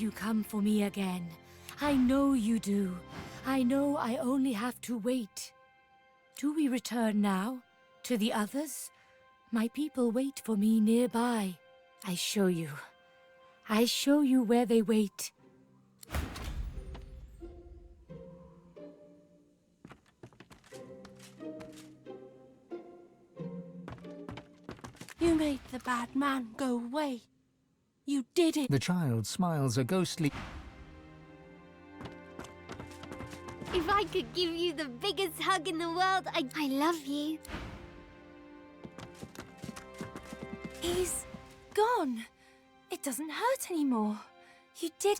you come for me again. I know you do. I know I only have to wait. Do we return now? To the others? My people wait for me nearby. I show you. I show you where they wait. You made the bad man go away. You did it. The child smiles a ghostly... If I could give you the biggest hug in the world, I love you. He's gone. It doesn't hurt anymore. You did...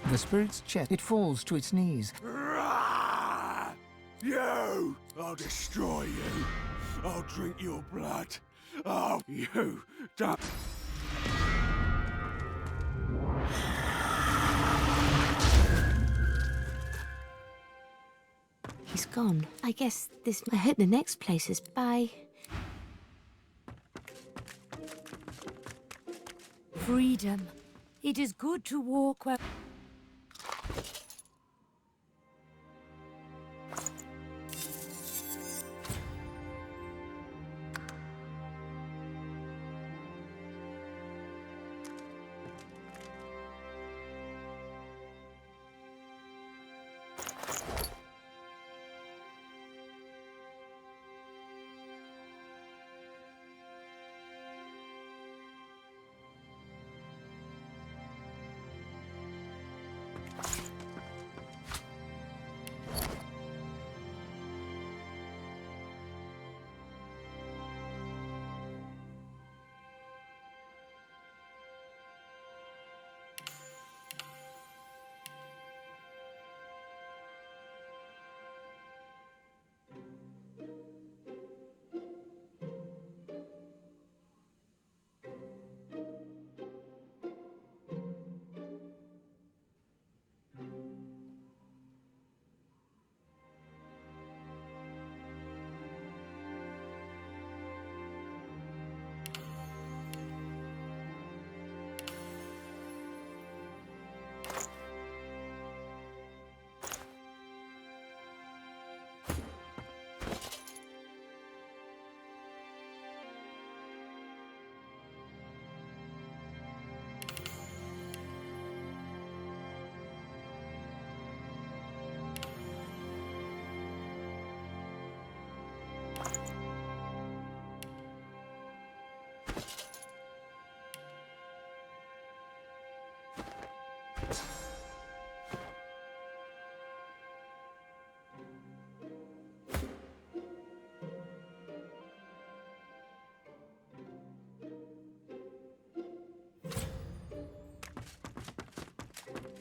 The spirit's chest. It falls to its knees. You! I'll destroy you. I'll drink your blood. Oh, you don't... He's gone. I guess this... I hope the next place is... Bye. Freedom. It is good to walk where...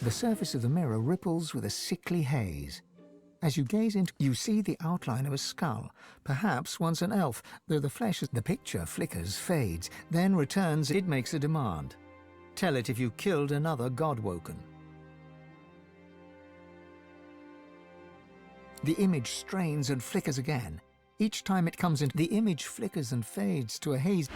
The surface of the mirror ripples with a sickly haze. As you gaze into, you see the outline of a skull, perhaps once an elf, though the flesh, the picture flickers, fades, then returns. It makes a demand. Tell it if you killed another Godwoken. The image strains and flickers again. Each time it comes in, the image flickers and fades to a haze.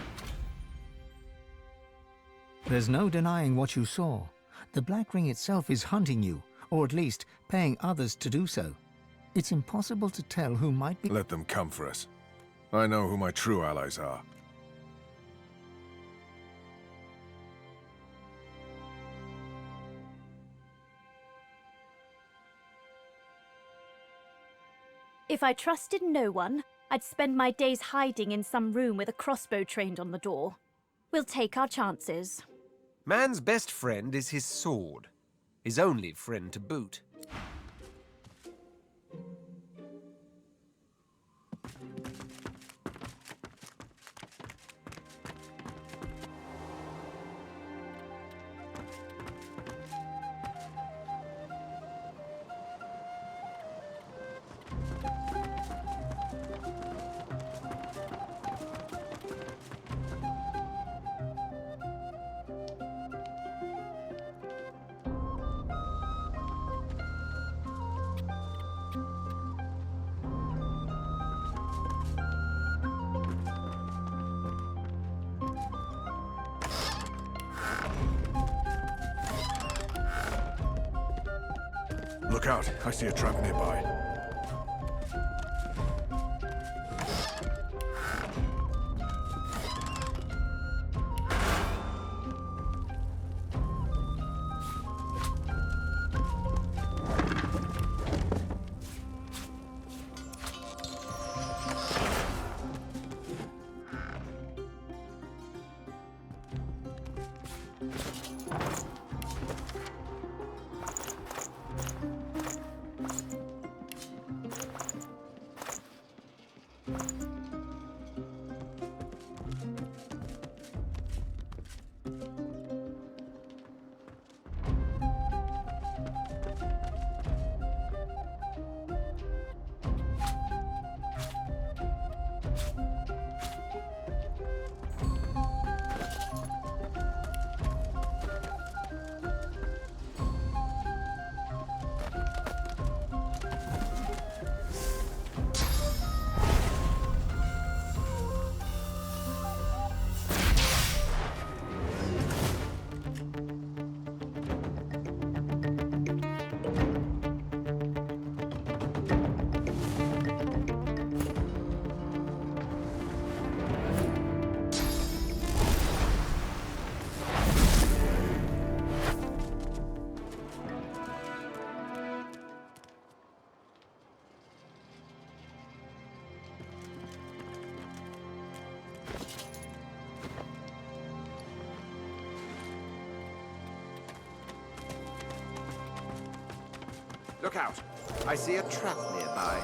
There's no denying what you saw. The Black Ring itself is hunting you, or at least paying others to do so. It's impossible to tell who might be... Let them come for us. I know who my true allies are. If I trusted no one, I'd spend my days hiding in some room with a crossbow trained on the door. We'll take our chances. Man's best friend is his sword. His only friend to boot. Look out, I see a trap nearby. Look out! I see a trap nearby.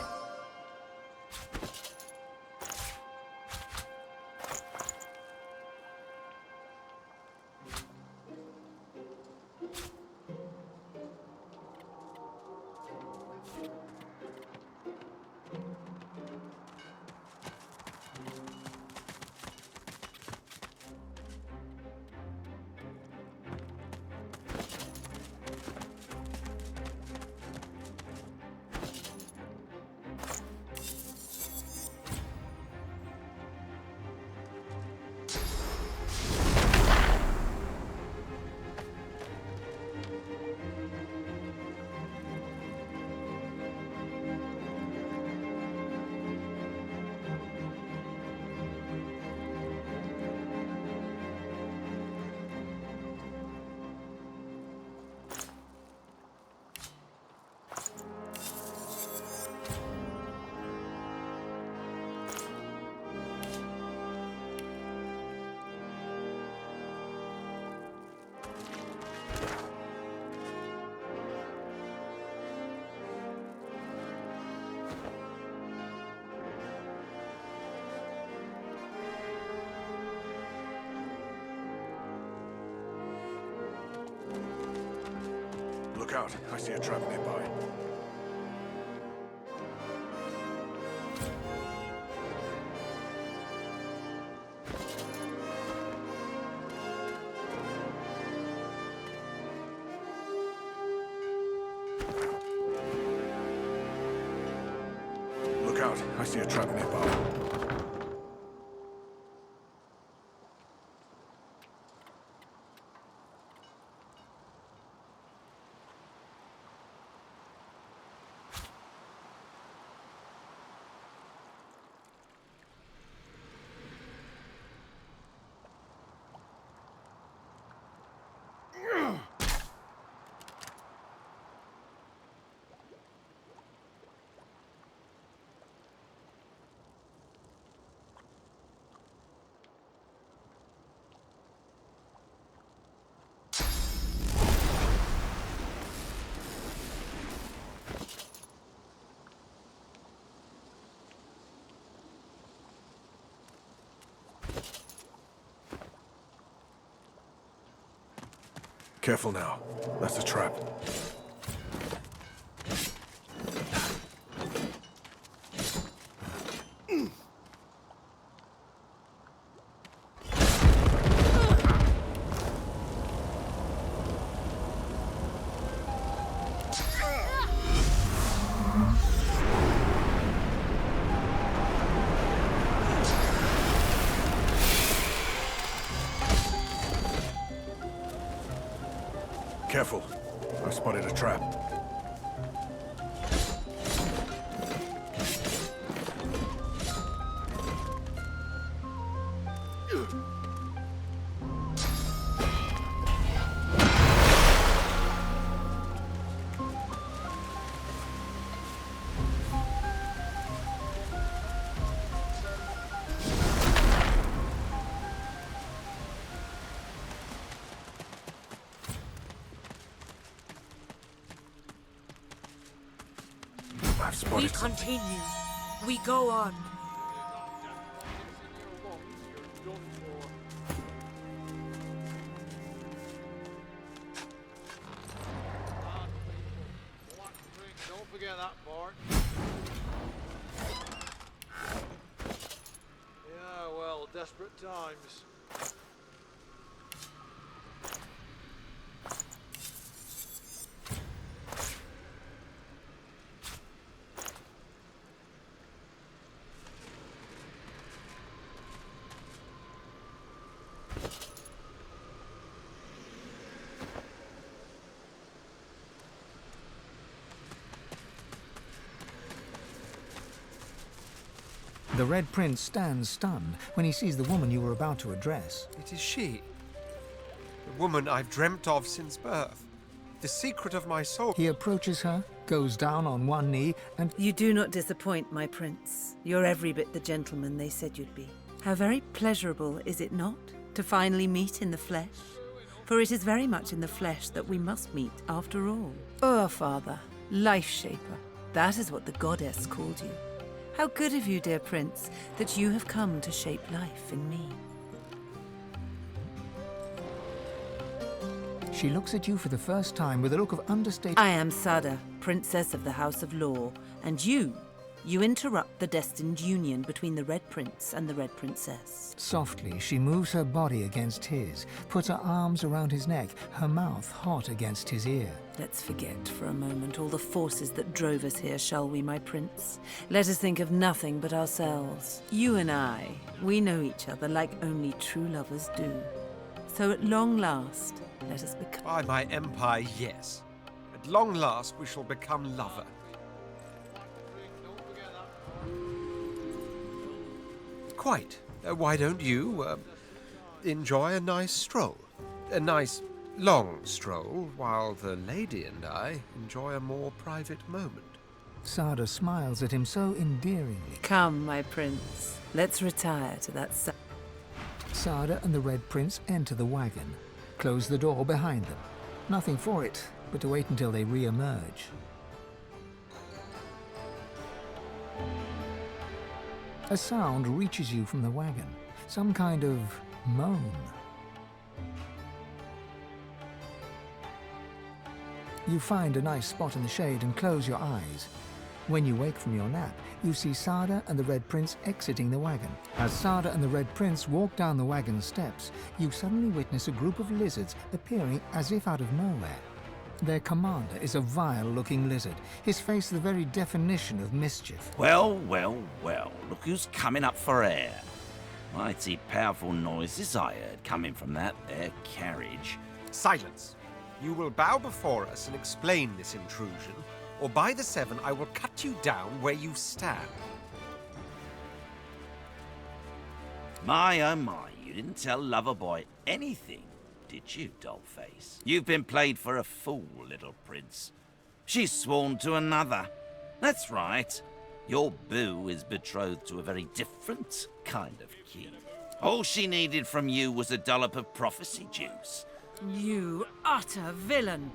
Look out, I see a trap nearby. Look out, I see a trap nearby. Careful now. That's a trap. Careful. I spotted a trap. I've We spotted something. continue. We go on. Don't forget that part. Yeah, well, desperate times. The Red Prince stands stunned when he sees the woman you were about to address. It is she. The woman I've dreamt of since birth. The secret of my soul. He approaches her, goes down on one knee, and You do not disappoint, my prince. You're every bit the gentleman they said you'd be. How very pleasurable, is it not, to finally meet in the flesh? For it is very much in the flesh that we must meet, after all. Oh, Father, Life Shaper, that is what the goddess called you. How good of you, dear prince, that you have come to shape life in me. she looks at you for the first time with a look of understated... I am Sada, Princess of the House of Law, and you interrupt the destined union between the Red Prince and the Red Princess. Softly, she moves her body against his, puts her arms around his neck, her mouth hot against his ear. Let's forget for a moment all the forces that drove us here, shall we, my prince? Let us think of nothing but ourselves. You and I, we know each other like only true lovers do. So at long last, let us become... By my empire, yes. At long last, we shall become lover. Quite. Why don't you, enjoy a nice stroll? A nice, long stroll, while the lady and I enjoy a more private moment. Sada smiles at him so endearingly. Come, my prince. Let's retire to that side. Sada and the Red Prince enter the wagon, close the door behind them. Nothing for it but to wait until they re-emerge. A sound reaches you from the wagon, some kind of moan. You find a nice spot in the shade and close your eyes. When you wake from your nap, you see Sada and the Red Prince exiting the wagon. As Sada and the Red Prince walk down the wagon steps, you suddenly witness a group of lizards appearing as if out of nowhere. Their commander is a vile-looking lizard, his face the very definition of mischief. Well, well, well, look who's coming up for air. Mighty powerful noises I heard coming from that there carriage. Silence! You will bow before us and explain this intrusion, or by the seven I will cut you down where you stand. My, oh my, you didn't tell Loverboy anything, did you, Dollface? You've been played for a fool, little prince. She's sworn to another. That's right. Your boo is betrothed to a very different kind of king. All she needed from you was a dollop of prophecy juice. You utter villain!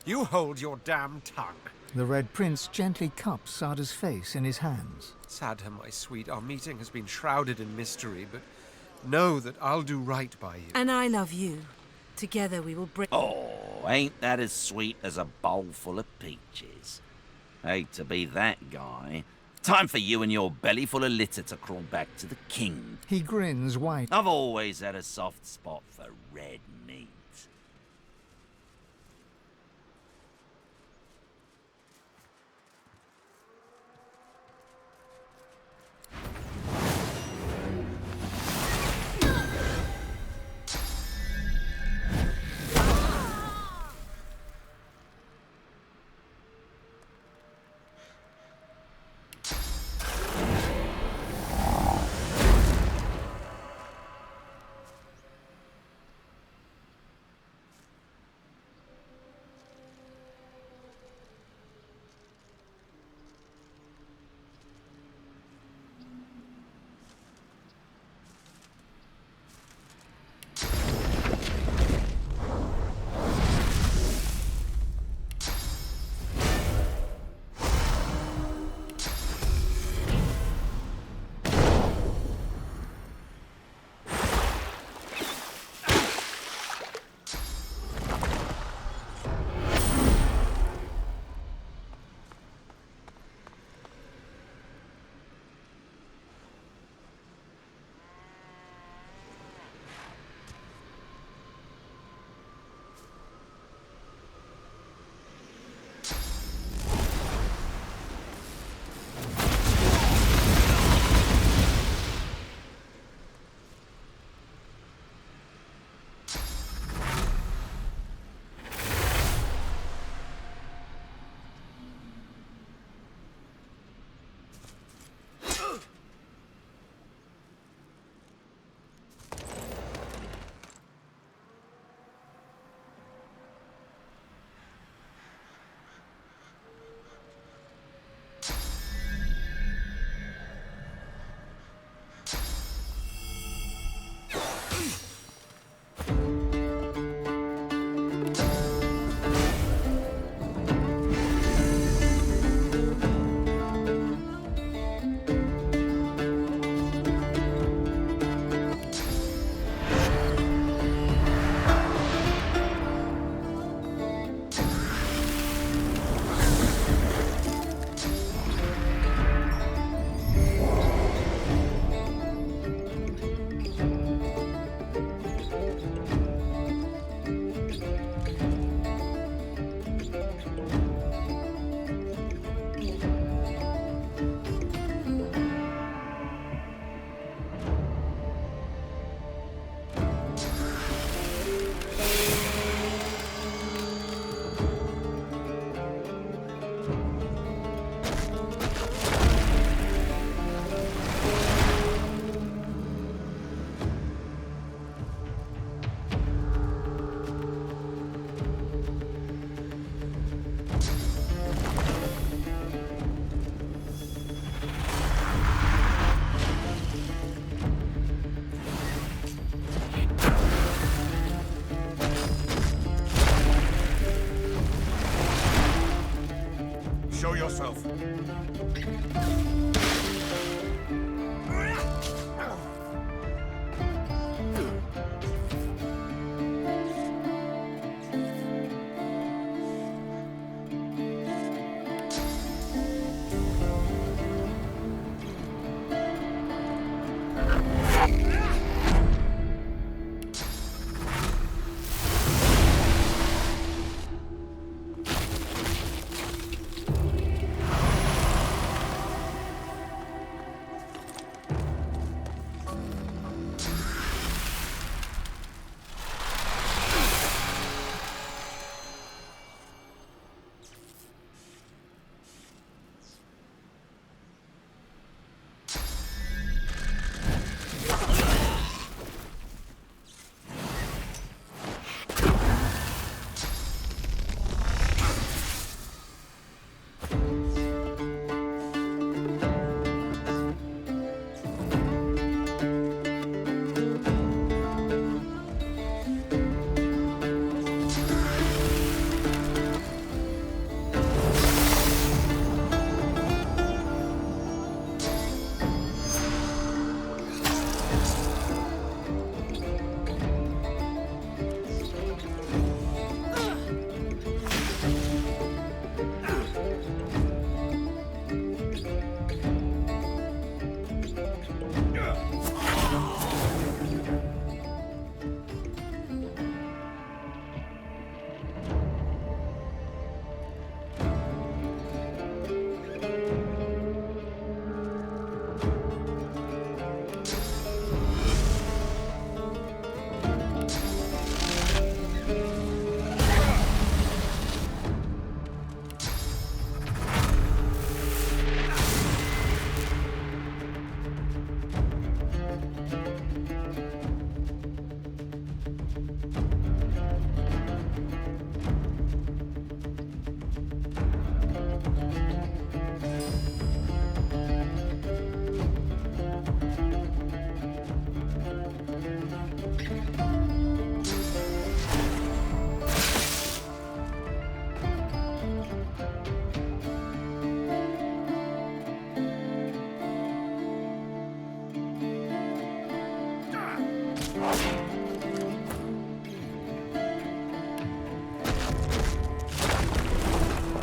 You hold your damn tongue. The Red Prince gently cups Sada's face in his hands. Sada, my sweet, our meeting has been shrouded in mystery, but know that I'll do right by you. And I love you. Together we will bring... Oh, ain't that as sweet as a bowl full of peaches? Hate to be that guy. Time for you and your belly full of litter to crawl back to the king. He grins wide. I've always had a soft spot for red meat.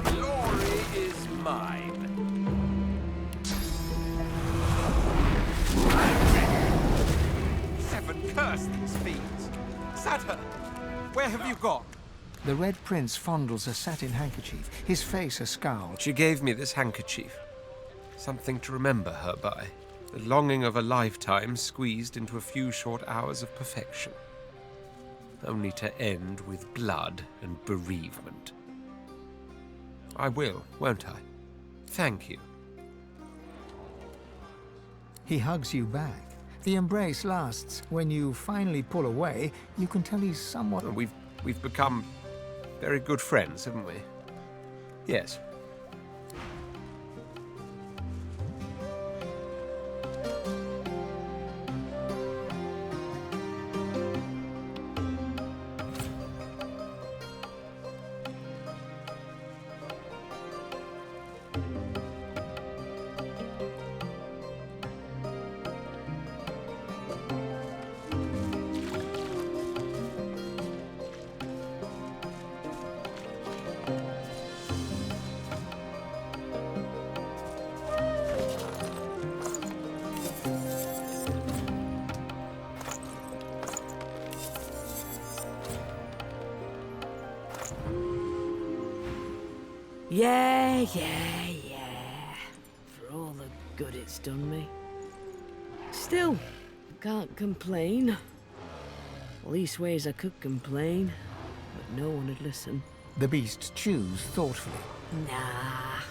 Glory is mine. Heaven curse these fiends. Santa, where have you gone? The Red Prince fondles a satin handkerchief, his face a scowl. She gave me this handkerchief. Something to remember her by. The longing of a lifetime squeezed into a few short hours of perfection. Only to end with blood and bereavement. I will, won't I? Thank you. He hugs you back. The embrace lasts. When you finally pull away, you can tell he's somewhat... We've become very good friends, haven't we? Yes. Yeah. For all the good it's done me. Still, can't complain. Leastways I could complain, but no one would listen. The beast chews thoughtfully. Nah,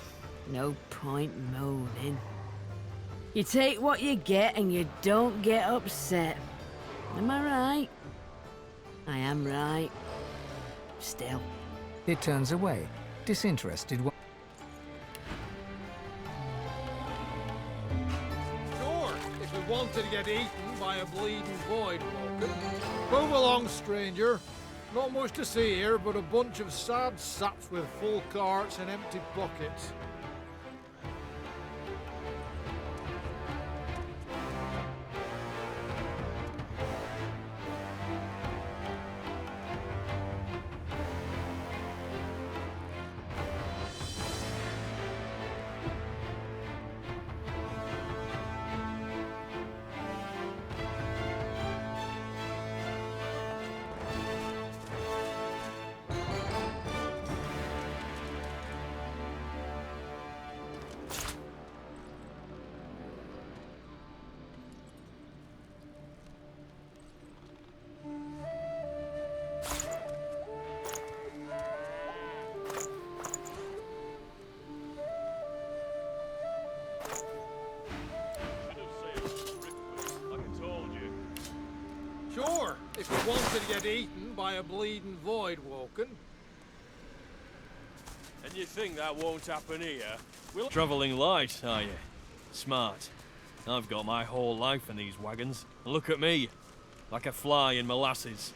no point moaning. You take what you get and you don't get upset. Am I right? I am right. Still. It turns away, disinterested. Sure, if we wanted to get eaten by a bleeding void walker. Move along, stranger. Not much to see here, but a bunch of sad saps with full carts and empty buckets. Sure, if you wanted to get eaten by a bleeding void walking. And you think that won't happen here? Travelling light, are you? Smart. I've got my whole life in these wagons. And look at me, like a fly in molasses.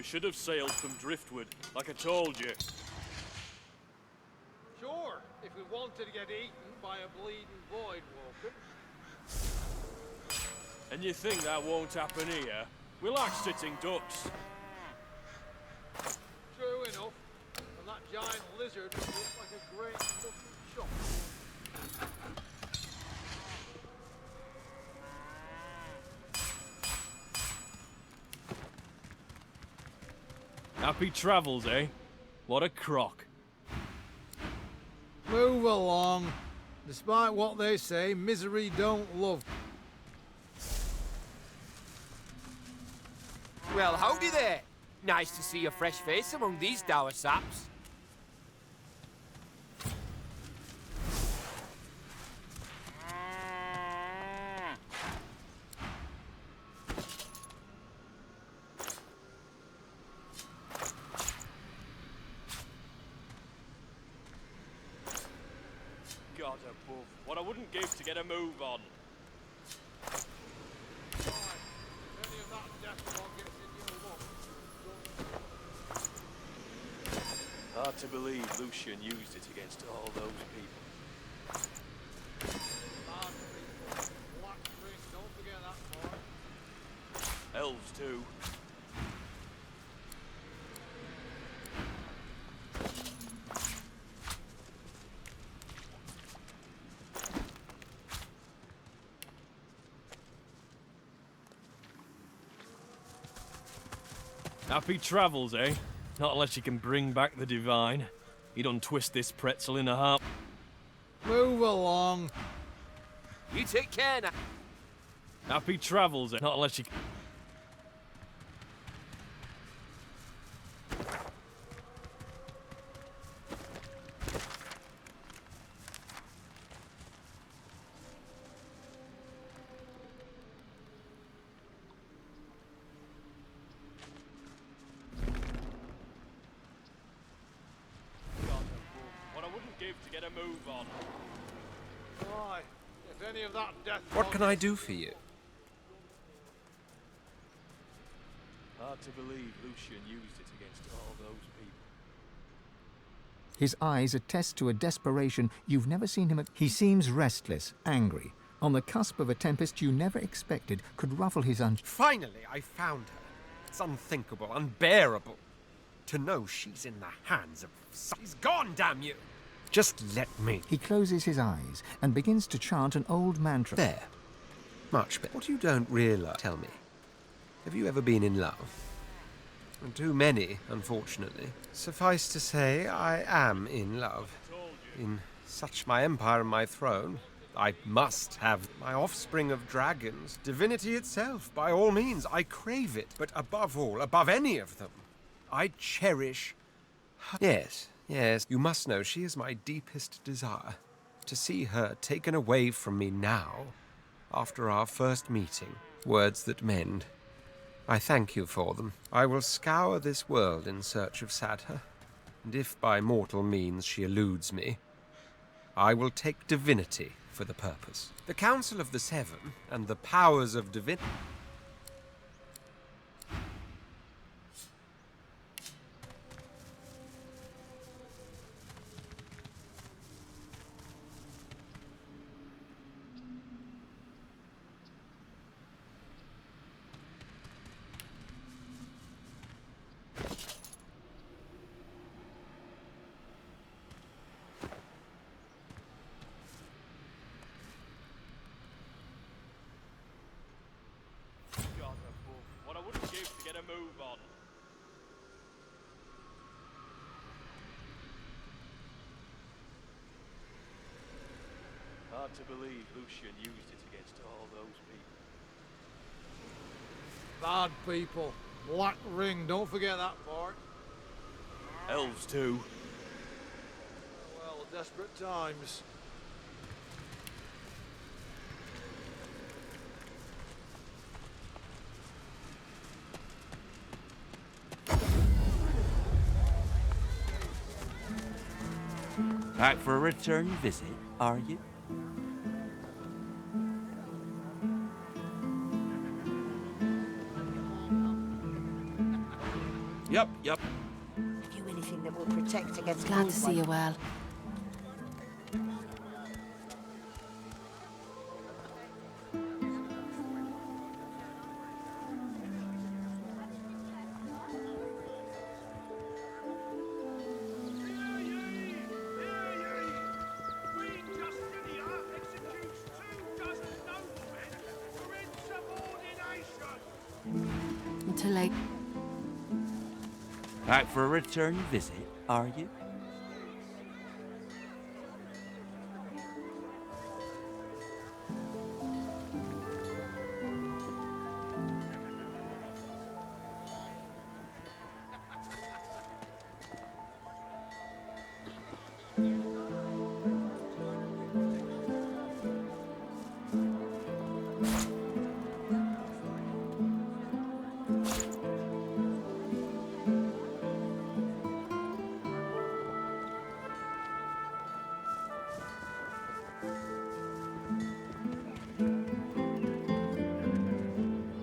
should have sailed from driftwood, like I told you. Sure, if we wanted to get eaten by a bleeding void walker. And you think that won't happen here? We like sitting ducks. True enough. And that giant lizard looks like a great fucking shot. Happy travels, eh? What a crock. Move along. Despite what they say, misery don't love. Well, howdy there. Nice to see a fresh face among these dour saps. God above, what I wouldn't give to get a move on. Hard to believe Lucian used it against all those people. Don't forget that part. Elves too. Happy travels, eh? Not unless you can bring back the divine. He'd untwist this pretzel in a heart. Move along. You take care now. Happy travels, eh? Not unless you... What I wouldn't give to get a move on. Why? If any of that death. What can I do for you? Hard to believe Lucian used it against all those people. His eyes attest to a desperation you've never seen him. He seems restless, angry, on the cusp of a tempest you never expected could ruffle his Finally, I found her. It's unthinkable, unbearable. To know she's in the hands of... She's gone, damn you! Just let me. He closes his eyes and begins to chant an old mantra. There. Much better. What you don't realize... Tell me. Have you ever been in love? Too many, unfortunately. Suffice to say, I am in love. In such my empire and my throne, I must have my offspring of dragons. Divinity itself, by all means. I crave it. But above all, above any of them, I cherish her. Yes, yes, you must know she is my deepest desire. To see her taken away from me now, after our first meeting. Words that mend. I thank you for them. I will scour this world in search of Sadha, and if by mortal means she eludes me, I will take divinity for the purpose. The Council of the Seven and the powers of divinity... What I wouldn't give to get a move on. Hard to believe Lucian used it against all those people. Bad people. Black ring, don't forget that part. Elves too. Well, desperate times. Back for a return visit, are you? Yup. Have you anything that will protect against Glad to see you well. Until late. Out for a return visit, are you?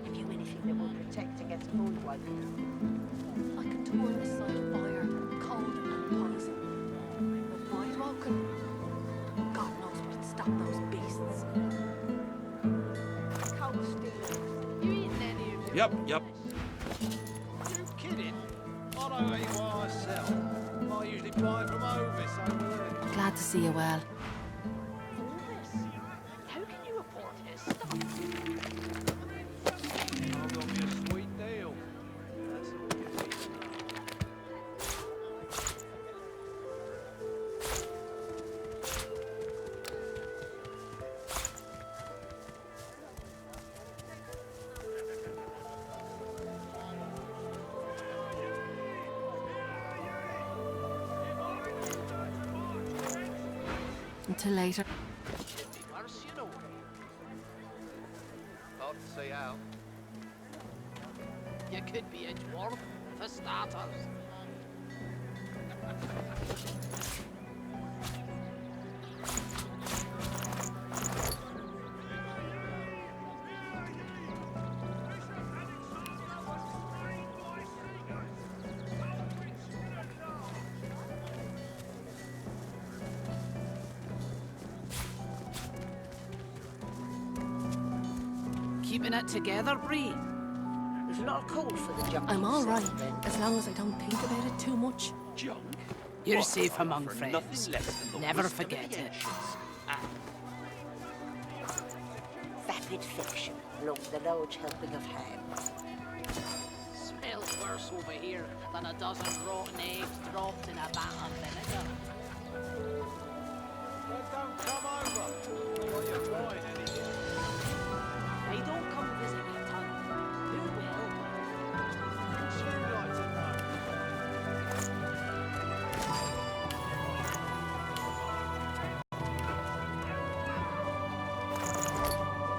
Have you anything that will protect against cold like I can tour this side of fire, cold and poison. But void walking, God knows what'd stop those beasts. cold steel? You eating any of it? Yup. You kidding? I don't eat what I sell. I usually buy from Ovis over there. Glad to see you well. How can you afford his stuff? I've got me a sweet deal. That's all you need. Until later. Could be worse, you know. Hard to say how. You could be a dwarf, for starters. Keeping it together, Bree? There's a lot of call for the junk. I'm all right, as long as I don't think about it too much. Junk? You're What, safe among for friends. nothing less than the Never wisdom of forget the it. ancients. Vapid fiction along the large helping of ham. Smells worse over here than a dozen rotten eggs dropped in a vat of vinegar. Then don't come over. While you're buying anything. They don't come visit me, Tom. Who will? What's you like to know?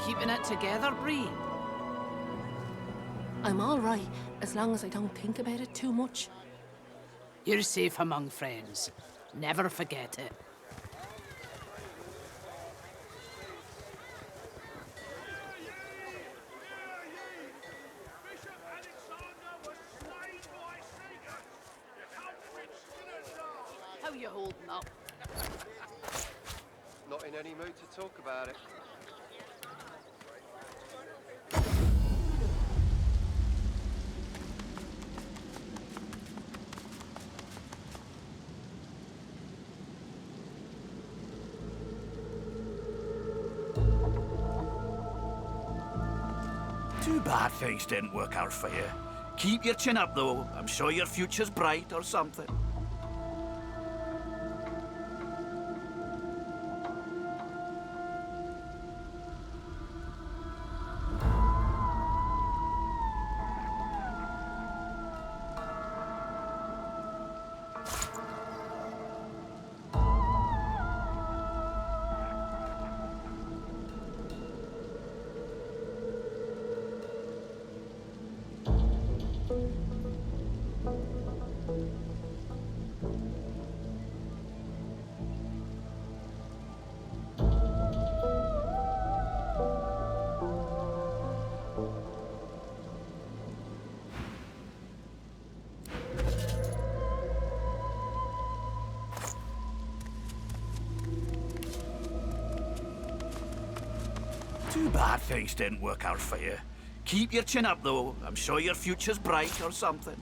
Keeping it together, Bree? I'm all right, as long as I don't think about it too much. You're safe among friends. Never forget it. How you holding up? Not in any mood to talk about it. Too bad things didn't work out for you. Keep your chin up, though. I'm sure your future's bright or something. bad things didn't work out for you. Keep your chin up, though. I'm sure your future's bright or something.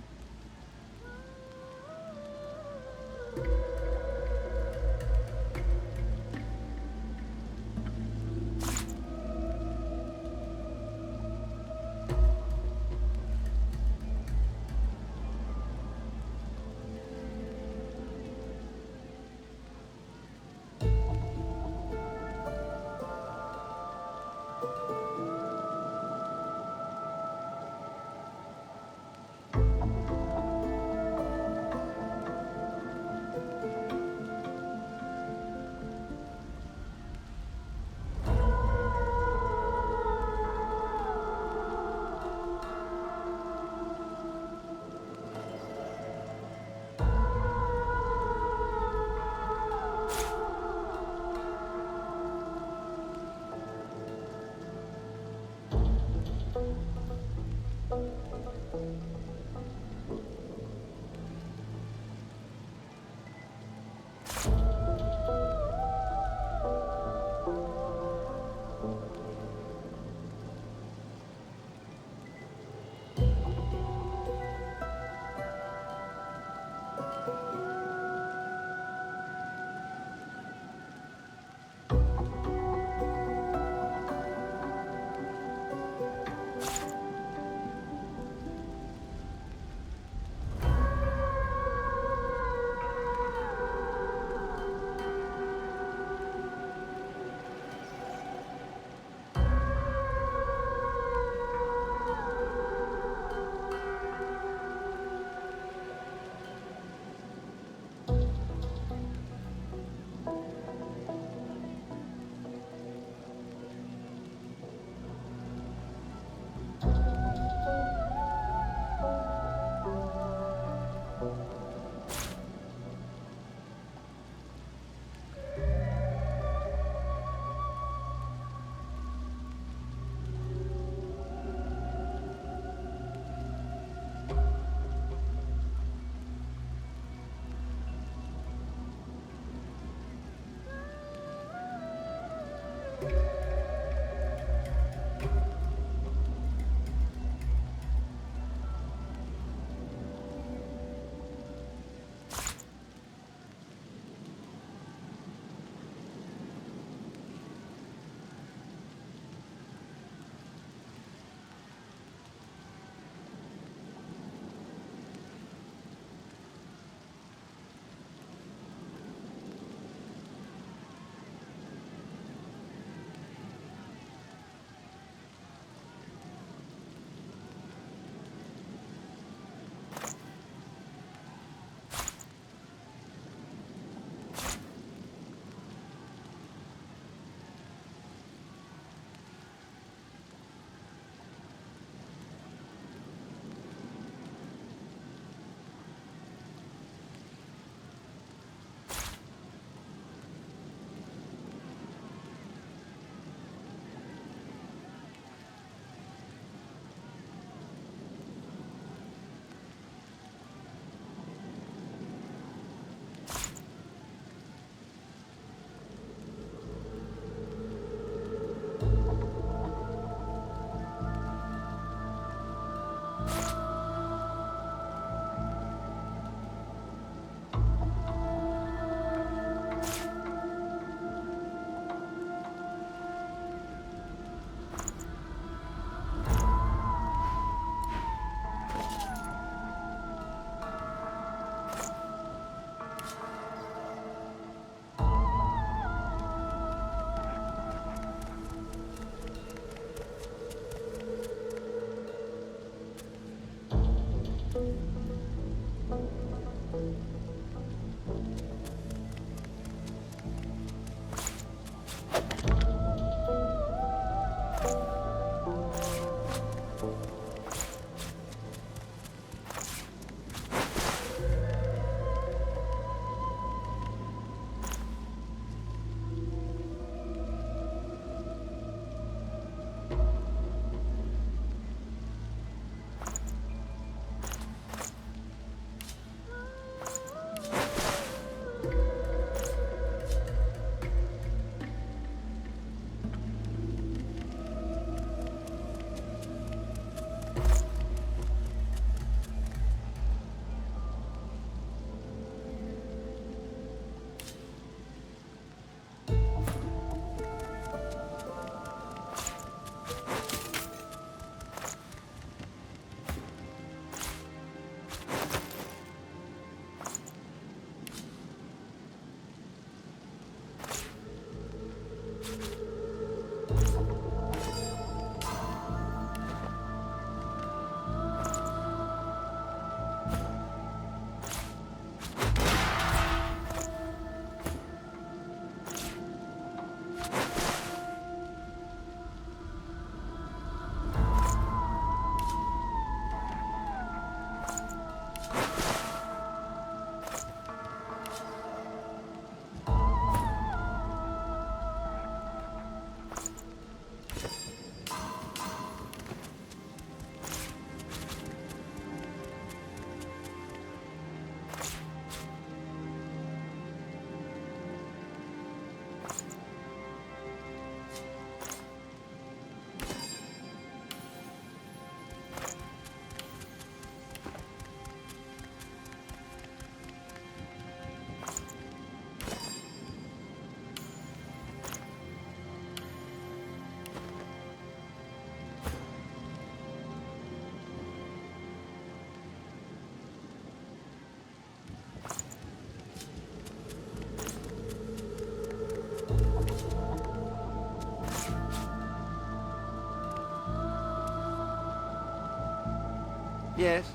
Yes?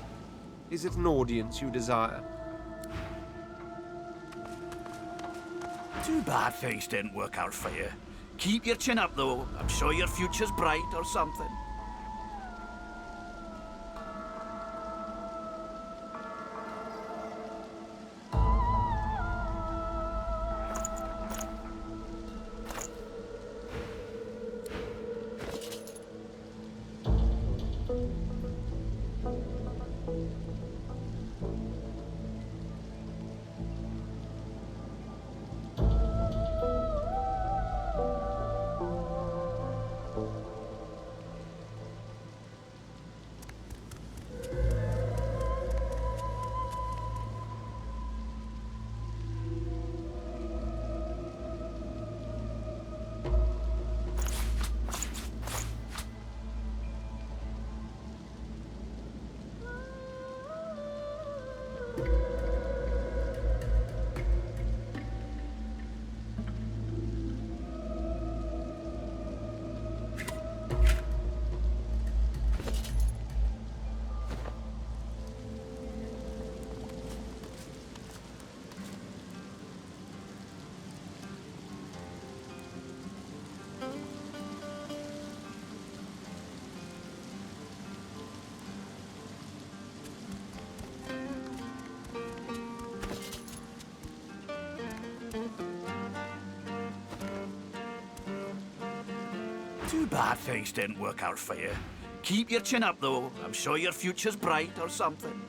Is it an audience you desire? Too bad things didn't work out for you. Keep your chin up, though. I'm sure your future's bright or something. Too bad things didn't work out for you. Keep your chin up, though. I'm sure your future's bright or something.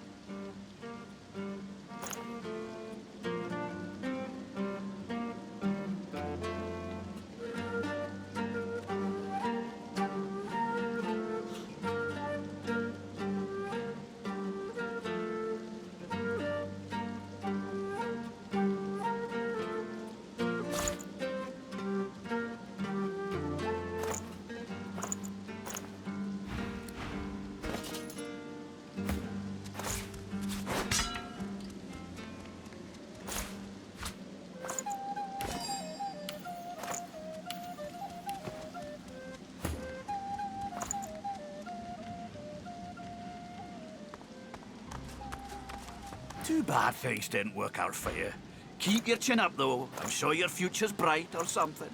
Too bad things didn't work out for you. Keep your chin up, though. I'm sure your future's bright or something.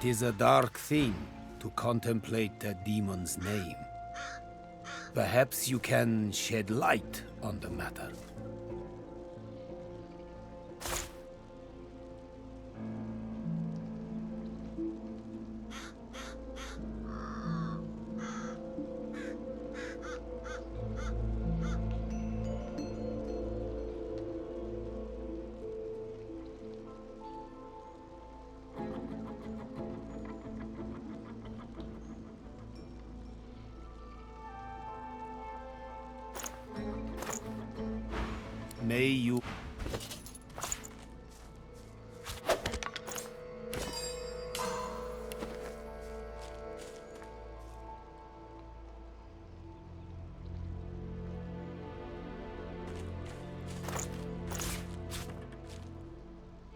It is a dark thing to contemplate a demon's name. Perhaps you can shed light on the matter. May you...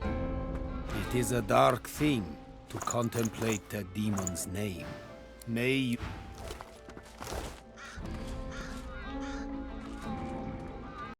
It is a dark thing to contemplate a demon's name. May you...